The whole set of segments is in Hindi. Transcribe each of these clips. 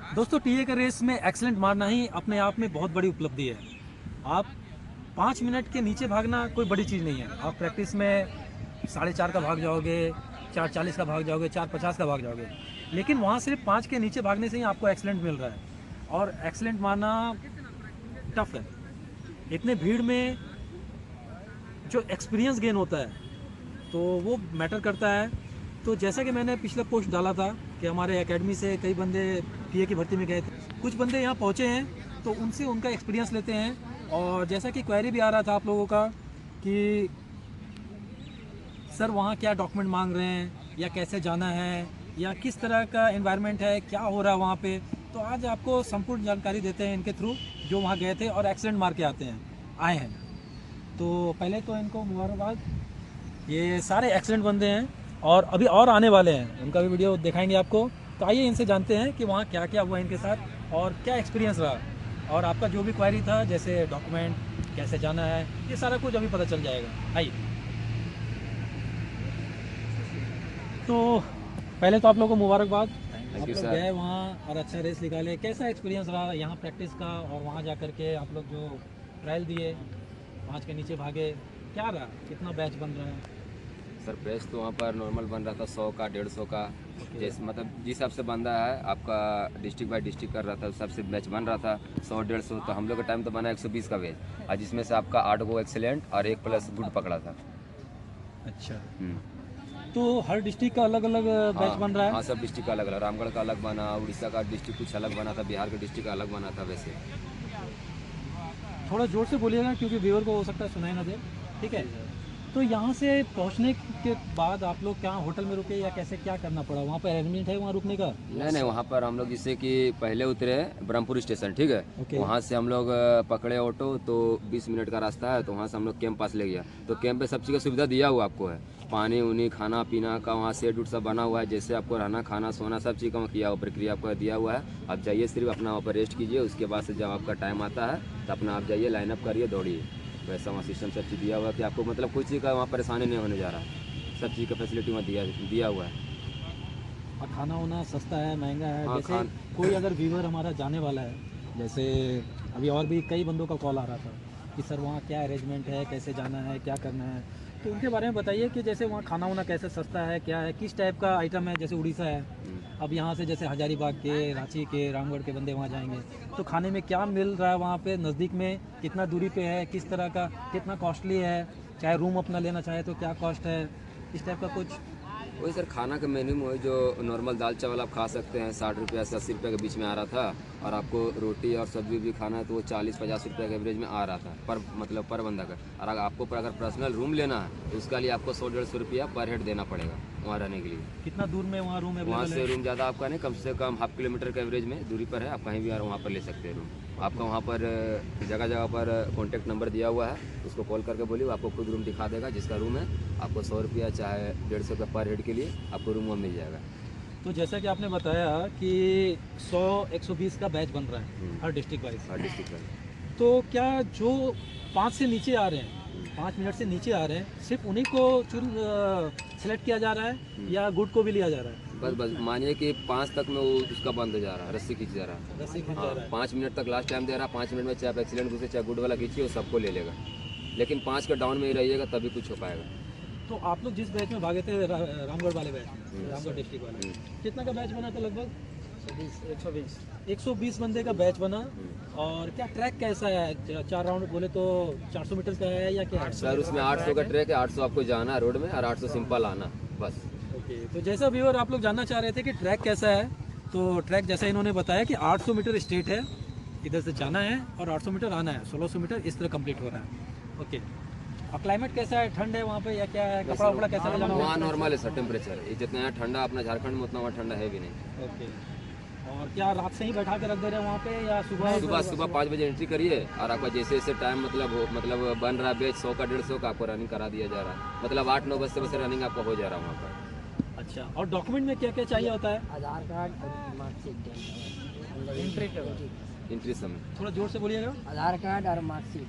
दोस्तों टीए का रेस में एक्सीलेंट मारना ही अपने आप में बहुत बड़ी उपलब्धि है। आप 5 मिनट के नीचे भागना कोई बड़ी चीज़ नहीं है। आप प्रैक्टिस में 4:30 का भाग जाओगे, 4:40 का भाग जाओगे, 4:50 का भाग जाओगे, लेकिन वहाँ सिर्फ 5 के नीचे भागने से ही आपको एक्सीलेंट मिल रहा है। और एक्सीलेंट मारना टफ है। इतने भीड़ में जो एक्सपीरियंस गेन होता है तो वो मैटर करता है। तो जैसा कि मैंने पिछला पोस्ट डाला था कि हमारे एकेडमी से कई बंदे टीए की भर्ती में गए थे, कुछ बंदे यहाँ पहुँचे हैं तो उनसे उनका एक्सपीरियंस लेते हैं। और जैसा कि क्वेरी भी आ रहा था आप लोगों का कि सर वहाँ क्या डॉक्यूमेंट मांग रहे हैं या कैसे जाना है या किस तरह का एनवायरनमेंट है, क्या हो रहा है वहाँ पे, तो आज आपको संपूर्ण जानकारी देते हैं इनके थ्रू, जो वहाँ गए थे और एक्सीलेंट मार के आए हैं। तो पहले तो इनको मुबारकबाद, ये सारे एक्सीलेंट बंदे हैं और अभी और आने वाले हैं, उनका भी वीडियो दिखाएंगे आपको। तो आइए इनसे जानते हैं कि वहाँ क्या क्या हुआ इनके साथ और क्या एक्सपीरियंस रहा, और आपका जो भी क्वेरी था जैसे डॉक्यूमेंट कैसे जाना है, ये सारा कुछ अभी पता चल जाएगा। आइए। तो पहले तो आप लोगों को मुबारकबाद, आप लोग गए वहाँ और अच्छा रेस निकाले। कैसा एक्सपीरियंस रहा यहाँ प्रैक्टिस का और वहाँ जा कर के आप लोग जो ट्रायल दिए, 5 के नीचे भागे, क्या रहा, कितना बैच बन रहा है? सर बेस्ट तो वहाँ पर नॉर्मल बन रहा था 100 का 150 का, जैसे मतलब जिस हिसाब से बंदा है आपका डिस्ट्रिक्ट बाई डिस्ट्रिक्ट कर रहा था उस हिसाब से मैच बन रहा था 100-150। तो हम लोग का टाइम तो बना 120 का बैच, और जिसमें से आपका 8 गो एक्सीलेंट और 1 प्लस गुड पकड़ा था। अच्छा, तो हर डिस्ट्रिक्ट का अलग अलग बैच बन रहा है? हाँ, सब डिस्ट्रिक्ट का अलग अलग, रामगढ़ का अलग बना, उड़ीसा का डिस्ट्रिक्ट कुछ अलग बना था, बिहार का डिस्ट्रिक्ट का अलग बना था। वैसे थोड़ा जोर से बोलिएगा क्योंकि व्यूअर को हो सकता है सुनाई ना दे। ठीक है, तो यहाँ से पहुँचने के बाद आप लोग क्या होटल में रुके या कैसे, क्या करना पड़ा? वहाँ पर अरेंजमेंट है वहाँ रुकने का? नहीं, वहाँ पर हम लोग जैसे कि पहले उतरे ब्रह्मपुर स्टेशन, ठीक है। Okay. वहाँ से हम लोग पकड़े ऑटो, तो 20 मिनट का रास्ता है, तो वहाँ से हम लोग कैंप पास ले गया। तो कैंप पे सब चीज़ का सुविधा दिया हुआ आपको है, पानी उनी खाना पीना का वहाँ सेट उट सब बना हुआ है, जैसे आपको रहना खाना सोना सब चीज़ का किया हुआ, प्रक्रिया आपको दिया हुआ है। आप जाइए सिर्फ अपना वहाँ पर रेस्ट कीजिए, उसके बाद से जब आपका टाइम आता है तो अपना आप जाइए लाइनअप करिए दौड़िए। वैसा वहाँ सिस्टम सब चीज़ दिया हुआ है कि आपको मतलब कोई चीज़ का वहाँ परेशानी नहीं होने जा रहा है, सब चीज़ का फैसिलिटी वहाँ दिया हुआ है। और खाना वाना सस्ता है महंगा है? हाँ, जैसे कोई अगर व्यूअर हमारा जाने वाला है, जैसे अभी और भी कई बंदों का कॉल आ रहा था कि सर वहाँ क्या अरेंजमेंट है, कैसे जाना है, क्या करना है, तो उनके बारे में बताइए कि जैसे वहाँ खाना वाना कैसे सस्ता है, क्या है, किस टाइप का आइटम है। जैसे उड़ीसा है, अब यहाँ से जैसे हजारीबाग के, रांची के, रामगढ़ के बंदे वहाँ जाएंगे तो खाने में क्या मिल रहा है वहाँ पे, नज़दीक में कितना दूरी पे है, किस तरह का, कितना कॉस्टली है, चाहे रूम अपना लेना चाहे तो क्या कॉस्ट है, इस टाइप का कुछ। वही सर, खाना का मेन्यू में वही जो नॉर्मल दाल चावल आप खा सकते हैं, 60 रुपया से 80 रुपये के बीच में आ रहा था। और आपको रोटी और सब्जी भी खाना है तो वो 40-50 रुपये के एवरेज में आ रहा था पर बंदा का। और आपको अगर पर्सनल रूम लेना है तो उसका लिए आपको 100-150 रुपया पर हेड देना पड़ेगा वहाँ रहने के लिए। कितना दूर में वहाँ रूम है? वहाँ से रूम ज़्यादा आपका नहीं, कम से कम ½ किलोमीटर के एवरेज में दूरी पर है, आप कहीं भी वहाँ पर ले सकते हैं रूम। आपका वहाँ पर जगह जगह पर कॉन्टैक्ट नंबर दिया हुआ है, उसको कॉल करके बोलिए, वो आपको खुद रूम दिखा देगा जिसका रूम है। आपको 100 रुपया चाहे 150 रुपया पर हेड के लिए आपको रूम वहाँ मिल जाएगा। तो जैसा कि आपने बताया कि 100-120 का बैच बन रहा है हर डिस्ट्रिक्ट वाइज, तो क्या जो 5 से नीचे आ रहे हैं, 5 मिनट से नीचे आ रहे हैं, सिर्फ उन्हीं को सेलेक्ट किया जा रहा है या गुड को भी लिया जा रहा है? बस मानिए कि 5 तक में वो उसका बंद हो जा रहा है, रस्सी खींच जा रहा है। रस्सी खींच जा रहा है। 5 मिनट तक लास्ट टाइम दे रहा है, 5 मिनट में चाहे आप एक्सीलेंट घुसे चाहे गुड वाला खींचिए, वो सबको ले लेगा। लेकिन 5 का डाउन में ही रहिएगा तभी कुछ हो पाएगा। तो आप लोग जिस बैच में भागे थे रामगढ़ वाले बैच में, रामगढ़ डिस्ट्रिक्ट वाले, कितना का बैच बना था? लगभग 120 बंदे का बैच बना। और क्या ट्रैक कैसा है? 4 राउंड बोले तो 400 मीटर का है या क्या है? सर उसमें 800 का ट्रैक है, 800 आपको जाना है रोड में और 800 सिंपल आना बस। ओके, तो जैसा व्यूअर आप लोग जानना चाह रहे थे कि ट्रैक कैसा है, तो ट्रैक जैसा इन्होंने बताया कि 800 मीटर स्ट्रेट है, इधर से जाना है और 800 मीटर आना है, 1600 मीटर इस तरह कंप्लीट हो रहा है। ओके, और क्लाइमेट कैसा है? ठंड है वहाँ पे या क्या है? कपड़ा वपड़ा कैसा ले जाना? वहाँ नॉर्मल है सर, टेम्परेचर ये जितना यहाँ ठंडा अपना झारखंड में उतना वहाँ ठंडा है भी नहीं। ओके, और क्या रात से ही बैठा के रख दे रहे हैं वहाँ पे या सुबह? 5 बजे एंट्री करिए और आपका जैसे जैसे टाइम मतलब बन रहा है बैच 100 का 150 का आपको रनिंग करा दिया जा रहा है, मतलब 8-9 बजे से बस रनिंग आपका हो जा रहा है वहाँ पर। अच्छा, और डॉक्यूमेंट में क्या क्या चाहिए होता है? आधार कार्ड और मार्कशीट, एंट्री समय थोड़ा जोर से बोलिएगा। आधार कार्ड और मार्कशीट,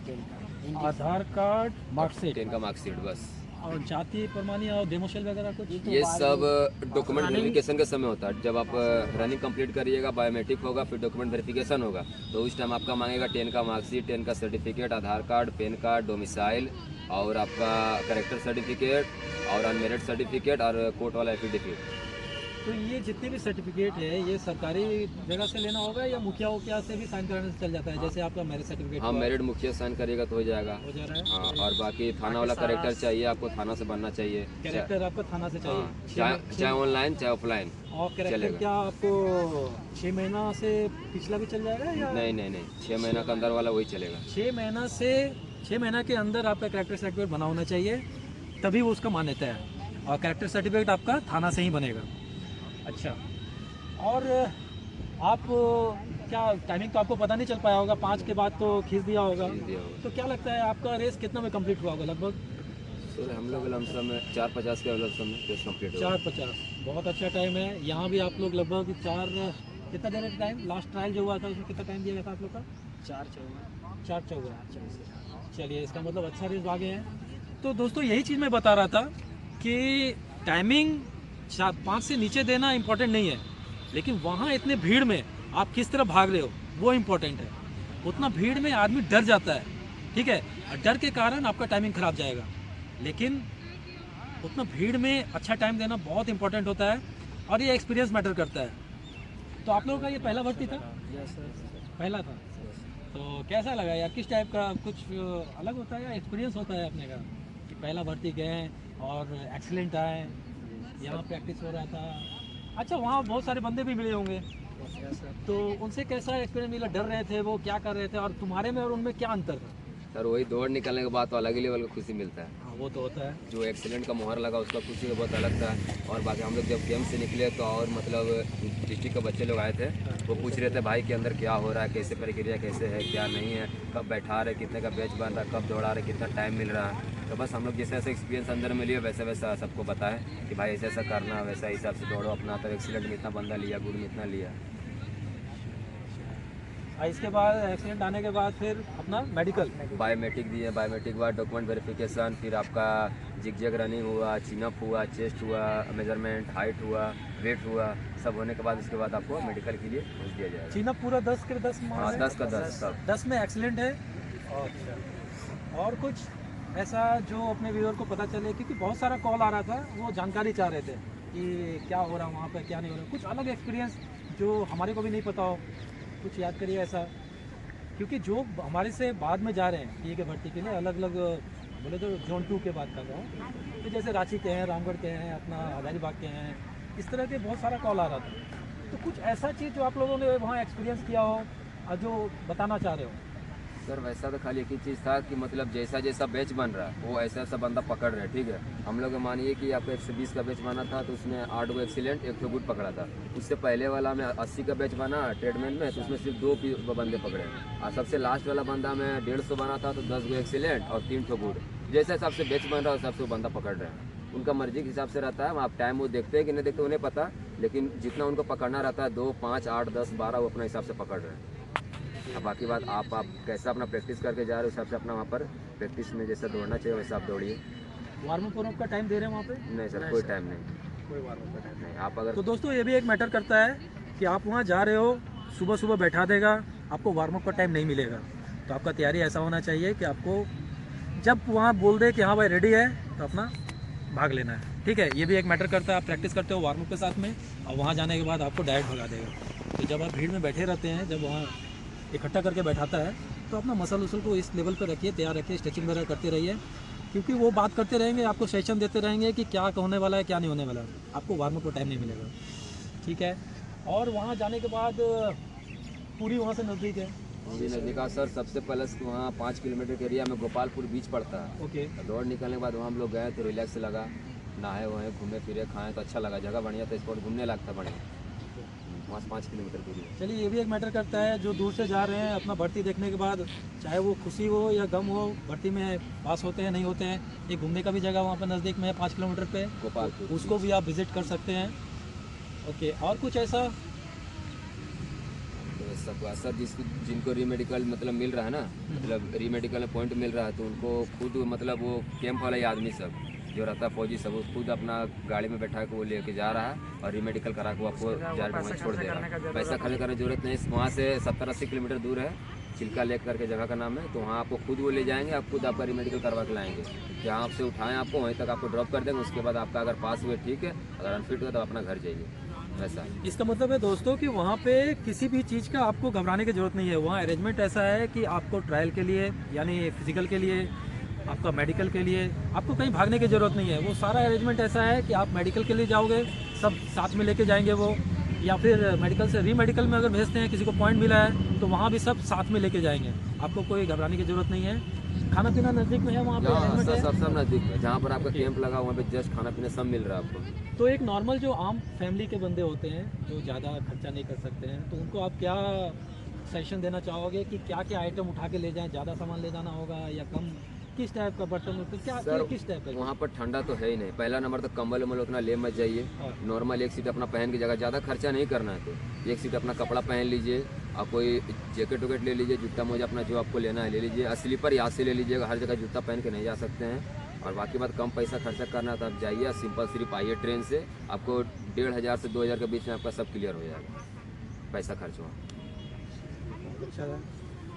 आधार कार्ड, मार्कशीट, 10 का मार्कशीट बस। और जाति प्रमाणी और डेमोशेल वगैरह कुछ? ये सब डॉक्यूमेंट वेरिफिकेशन के समय होता है। जब आप रनिंग कंप्लीट करिएगा, बायोमेट्रिक होगा, फिर डॉक्यूमेंट वेरिफिकेशन होगा, तो उस टाइम आपका मांगेगा 10 का मार्कशीट, 10 का सर्टिफिकेट, आधार कार्ड, पैन कार्ड, डोमिसाइल और आपका करेक्टर सर्टिफिकेट और अनमेरिड सर्टिफिकेट और कोर्ट वाला एफिडेविट। तो ये जितने भी सर्टिफिकेट है ये सरकारी जगह से लेना होगा या मुखिया उखिया से भी साइन कराने से चल जाता है? जैसे आपका मैरिज सर्टिफिकेट हाँ, मेरिट मुखिया साइन करिएगा तो हो जाएगा। हो जा रहा है। हाँ, और बाकी थाना वाला करेक्टर चाहिए आपको, थाना से बनना चाहिए। कैरेक्टर आपका थाना से चाहिए? हाँ, चाहे ऑनलाइन चाहे ऑफलाइन। और कैरेक्टर चलेगा। क्या आपको 6 महीना से पिछला भी चल जाएगा या? नहीं, 6 महीना का अंदर वाला वही चलेगा। 6 महीना के अंदर आपका कैरेक्टर सर्टिफिकेट बना होना चाहिए, तभी वो उसका मान्यता है। और कैरेक्टर सर्टिफिकेट आपका थाना से ही बनेगा। अच्छा, और आप क्या टाइमिंग तो आपको पता नहीं चल पाया होगा, 5 के बाद तो खींच दिया होगा, तो क्या लगता है आपका रेस कितना में कंप्लीट हुआ होगा लगभग? सर हम लोग लमसम में 4:50 के लमसम में रेस कंप्लीट हुआ। 4:50 बहुत अच्छा टाइम है। यहाँ भी आप लोग लगभग 4 कितना दे रहे थे टाइम? लास्ट ट्रायल जो हुआ था उसमें कितना टाइम दिया गया था आप लोग का? 4:14। चलिए, इसका मतलब अच्छा रेस भागे हैं। तो दोस्तों यही चीज़ मैं बता रहा था कि टाइमिंग 5 से नीचे देना इम्पोर्टेंट नहीं है, लेकिन वहाँ इतने भीड़ में आप किस तरह भाग रहे हो वो इम्पोर्टेंट है। उतना भीड़ में आदमी डर जाता है, ठीक है, और डर के कारण आपका टाइमिंग खराब जाएगा। लेकिन उतना भीड़ में अच्छा टाइम देना बहुत इंपॉर्टेंट होता है और ये एक्सपीरियंस मैटर करता है। तो आप लोगों का ये पहला भर्ती था? पहला था। तो कैसा लगा यार? किस टाइप का कुछ अलग होता है या एक्सपीरियंस होता है अपने का कि पहला भर्ती गए और एक्सीलेंट आए, यहाँ प्रैक्टिस हो रहा था? अच्छा, वहाँ बहुत सारे बंदे भी मिले होंगे, तो उनसे कैसा एक्सपीरियंस मिला? डर रहे थे वो, क्या कर रहे थे, और तुम्हारे में और उनमें क्या अंतर था? सर वही दौड़ निकलने के बाद तो अलग ही लेवल का खुशी मिलता है। हाँ, वो तो होता है। जो एक्सीलेंट का मुहर लगा उसका खुशी तो बहुत अलग था। और बाकी हम लोग जब गेम से निकले तो और मतलब डिस्ट्रिक्ट के बच्चे लोग आए थे, वो पूछ रहे थे भाई के अंदर क्या हो रहा है, कैसे प्रक्रिया कैसे है, क्या नहीं है, कब बैठा रहे, कितने का बैच बन रहा है, कब दौड़ा रहे, कितना टाइम मिल रहा है। तो बस हम लोग जैसे ऐसा एक्सपीरियंस अंदर में लिए वैसा वैसा सबको बताएं कि भाई ऐसा ऐसा करना, वैसा हिसाब से दौड़ो अपना। तो एक्सीलेंट में इतना बंदा लिया, गुड़ में इतना लिया। इसके बाद एक्सीडेंट आने के बाद फिर अपना मेडिकल बायोमेट्रिक दिए, बायोमेट्रिक के बाद डॉक्यूमेंट वेरिफिकेशन, फिर आपका जिग रनिंग हुआ, चिनअप हुआ, चेस्ट हुआ, मेजरमेंट, हाइट हुआ, वेट हुआ, सब होने के बाद उसके बाद आपको मेडिकल के लिए भेज दिया जाएगा। चीना पूरा 10 के 10 हाँ, 10 का 10 सब। 10 में एक्सीलेंट है। अच्छा, और कुछ ऐसा जो अपने व्यूअर को पता चले, क्योंकि बहुत सारा कॉल आ रहा था, वो जानकारी चाह रहे थे कि क्या हो रहा है वहाँ पर, क्या नहीं हो रहा, कुछ अलग एक्सपीरियंस जो हमारे को भी नहीं पता हो, कुछ याद करिए ऐसा। क्योंकि जो हमारे से बाद में जा रहे हैं ये के भर्ती के लिए, अलग अलग बोले तो जोन 2 के बाद का गाँव, तो जैसे रांची के हैं, रामगढ़ के हैं, अपना हजारीबाग के हैं, इस तरह के बहुत सारा कॉल आ रहा था। तो कुछ ऐसा चीज़ जो आप लोगों ने वहाँ एक्सपीरियंस किया हो और जो बताना चाह रहे हो? सर वैसा तो खाली एक ही चीज़ था कि मतलब जैसा जैसा बैच बन रहा है वो ऐसा ऐसा बंदा पकड़ रहे, ठीक है। हम लोग मानिए कि आपको 120 का बैच बना था तो उसमें 8 गो एक्सीलेंट, 1 गुड पकड़ा था। उससे पहले वाला में 80 का बैच बना ट्रेडमैन में, तो उसमें सिर्फ 2 बंदे पकड़े। और सबसे लास्ट वाला बंदा में 150 बना था तो 10 गो एक्सीलेंट और 3 गुड। जैसे हिसाब से बैच बन रहा है उस हिसाब से वो बंदा पकड़ रहे हैं। उनका मर्जी के हिसाब से रहता है, आप टाइम वो देखते हैं कि नहीं देखते उन्हें पता, लेकिन जितना उनको पकड़ना रहता है 2, 5, 8, 10, 12 वो अपने हिसाब से पकड़ रहे हैं। अब बाकी बात आप कैसा अपना प्रैक्टिस करके जा रहे हो उस हिसाब से अपना वहाँ पर प्रैक्टिस में जैसा दौड़ना चाहिए वैसा आप दौड़िए। वार्म अप का टाइम दे रहे हैं वहाँ पे? नहीं सर, कोई टाइम नहीं, कोई वार्म अप का टाइम नहीं। आप अगर तो दोस्तों ये भी एक मैटर करता है कि आप वहाँ जा रहे हो, सुबह सुबह बैठा देगा, आपको वार्म अप का टाइम नहीं मिलेगा। तो आपका तैयारी ऐसा होना चाहिए कि आपको जब वहाँ बोल दे कि हाँ भाई रेडी है तो अपना भाग लेना है, ठीक है। ये भी एक मैटर करता है। आप प्रैक्टिस करते हो वार्म अप के साथ में और वहाँ जाने के बाद आपको डायरेक्ट भगा देगा। तो जब आप भीड़ में बैठे रहते हैं, जब वहाँ इकट्ठा करके बैठाता है, तो अपना मसल उसल को इस लेवल पर रखिए, तैयार रखिए, स्ट्रेचिंग वगैरह करते रहिए, क्योंकि वो बात करते रहेंगे, आपको सेशन देते रहेंगे कि क्या होने वाला है क्या नहीं होने वाला है, आपको वार्म अप को टाइम नहीं मिलेगा, ठीक है। और वहाँ जाने के बाद पूरी वहाँ से नज़दीक है? पूरी नज़दीक है सर। सबसे पहले वहाँ 5 किलोमीटर के एरिया में गोपालपुर बीच पड़ता है। ओके। दौड़ निकलने के बाद वहाँ हम लोग गए तो रिलैक्स लगा, नहाए वहाँ घूमे फिरे खाएँ तो अच्छा लगा, जगह बढ़िया था, स्पॉट घूमने लगता बढ़िया, वहाँ 5 किलोमीटर दूरी है। चलिए, ये भी एक मैटर करता है, जो दूर से जा रहे हैं अपना भर्ती देखने के बाद, चाहे वो खुशी हो या गम हो, भर्ती में पास होते हैं नहीं होते हैं, एक घूमने का भी जगह वहाँ पर नज़दीक में है 5 किलोमीटर पे, गोपालपुर, उसको भी आप विजिट कर सकते हैं। ओके, और कुछ ऐसा? तो सब सर जिनको रीमेडिकल मतलब मिल रहा है ना, मतलब रीमेडिकल में पॉइंट मिल रहा है तो उनको खुद मतलब वो कैंप वाला ही आदमी सब जो रहता है फौजी सब, वो खुद अपना गाड़ी में बैठा के वो लेके जा रहा है और रीमेडिकल करा के वो आपको जार वहाँ छोड़ दे रहा है। पैसा खर्च करने की जरूरत नहीं, वहाँ से 70-80 किलोमीटर दूर है, चिल्का लेक करके जगह का नाम है। तो वहाँ आपको खुद वो ले जाएंगे, आप खुद आपका रीमेडिकल करवा के लाएंगे। जहाँ आपसे उठाएं आपको वहीं तक आपको ड्रॉप कर देंगे। उसके बाद आपका अगर पास हुए ठीक है, अगर अनफिट हुआ तो अपना घर जाइए, वैसा है। इसका मतलब है दोस्तों कि वहाँ पे किसी भी चीज़ का आपको घबराने की ज़रूरत नहीं है। वहाँ अरेंजमेंट ऐसा है कि आपको ट्रायल के लिए यानी फिजिकल के लिए, आपका मेडिकल के लिए आपको कहीं भागने की ज़रूरत नहीं है। वो सारा अरेंजमेंट ऐसा है कि आप मेडिकल के लिए जाओगे, सब साथ में लेके जाएंगे वो, या फिर मेडिकल से रीमेडिकल में अगर भेजते हैं, किसी को पॉइंट मिला है तो वहाँ भी सब साथ में लेके जाएंगे। आपको कोई घबराने की ज़रूरत नहीं है। खाना पीना नज़दीक में है, वहाँ पे अरेंजमेंट है सब नज़दीक है। जहाँ पर आपका कैंप लगा वहाँ पे जस्ट खाना पीना सब मिल रहा है आपको। तो एक नॉर्मल जो आम फैमिली के बंदे होते हैं जो ज़्यादा खर्चा नहीं कर सकते हैं, तो उनको आप क्या सजेशन देना चाहोगे कि क्या क्या आइटम उठा के ले जाएं? ज़्यादा सामान ले जाना होगा या कम? किस टाइप का बर्तन क्या सर, किस टाइप का? वहाँ पर ठंडा तो है ही नहीं। पहला नंबर तो कंबल उम्बल उतना ले मत जाइए। हाँ। नॉर्मल एक सीट अपना पहन की जगह, ज़्यादा खर्चा नहीं करना है तो एक सीट अपना कपड़ा पहन लीजिए, और कोई जैकेट वैकेट ले लीजिए, जूता मोजा अपना जो आपको लेना है ले लीजिए। स्लीपर यहाँ से ले लीजिएगा, हर जगह जूता पहन के नहीं जा सकते हैं। और बाकी बात कम पैसा खर्चा करना है तो आप जाइए सिंपल सिर्फ आइए ट्रेन से, आपको 1500 से 2000 के बीच में आपका सब क्लियर हो जाएगा, पैसा खर्च हुआ। अच्छा है।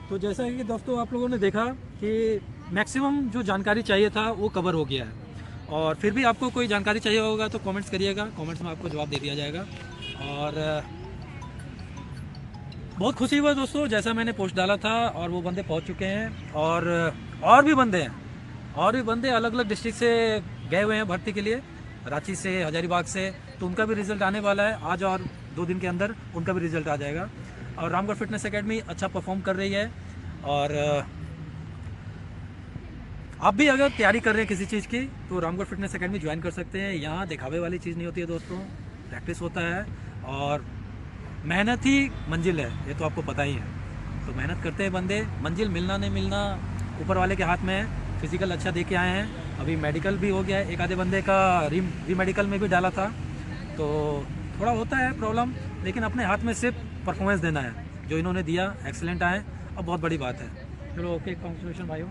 तो जैसा कि दोस्तों आप लोगों ने देखा कि मैक्सिमम जो जानकारी चाहिए था वो कवर हो गया है। और फिर भी आपको कोई जानकारी चाहिए होगा तो कमेंट्स करिएगा, कमेंट्स में आपको जवाब दे दिया जाएगा। और बहुत खुशी हुआ दोस्तों, जैसा मैंने पोस्ट डाला था और वो बंदे पहुंच चुके हैं। और भी बंदे हैं, और भी बंदे अलग अलग डिस्ट्रिक्ट से गए हुए हैं भर्ती के लिए, रांची से, हजारीबाग से। तो उनका भी रिजल्ट आने वाला है आज और 2 दिन के अंदर उनका भी रिजल्ट आ जाएगा। और रामगढ़ फिटनेस एकेडमी अच्छा परफॉर्म कर रही है। और आप भी अगर तैयारी कर रहे हैं किसी चीज़ की तो रामगढ़ फिटनेस एकेडमी ज्वाइन कर सकते हैं। यहाँ दिखावे वाली चीज़ नहीं होती है दोस्तों, प्रैक्टिस होता है और मेहनत ही मंजिल है, ये तो आपको पता ही है। तो मेहनत करते हैं बंदे, मंजिल मिलना नहीं मिलना ऊपर वाले के हाथ में है। फिजिकल अच्छा दे के आए हैं, अभी मेडिकल भी हो गया है, एक आधे बंदे का री मेडिकल में भी डाला था। तो थोड़ा होता है प्रॉब्लम, लेकिन अपने हाथ में सिर्फ परफॉर्मेंस देना है। जो इन्होंने दिया एक्सीलेंट आए, अब बहुत बड़ी बात है। चलो ओके, कॉन्ग्रेचुलेशन भाइयों।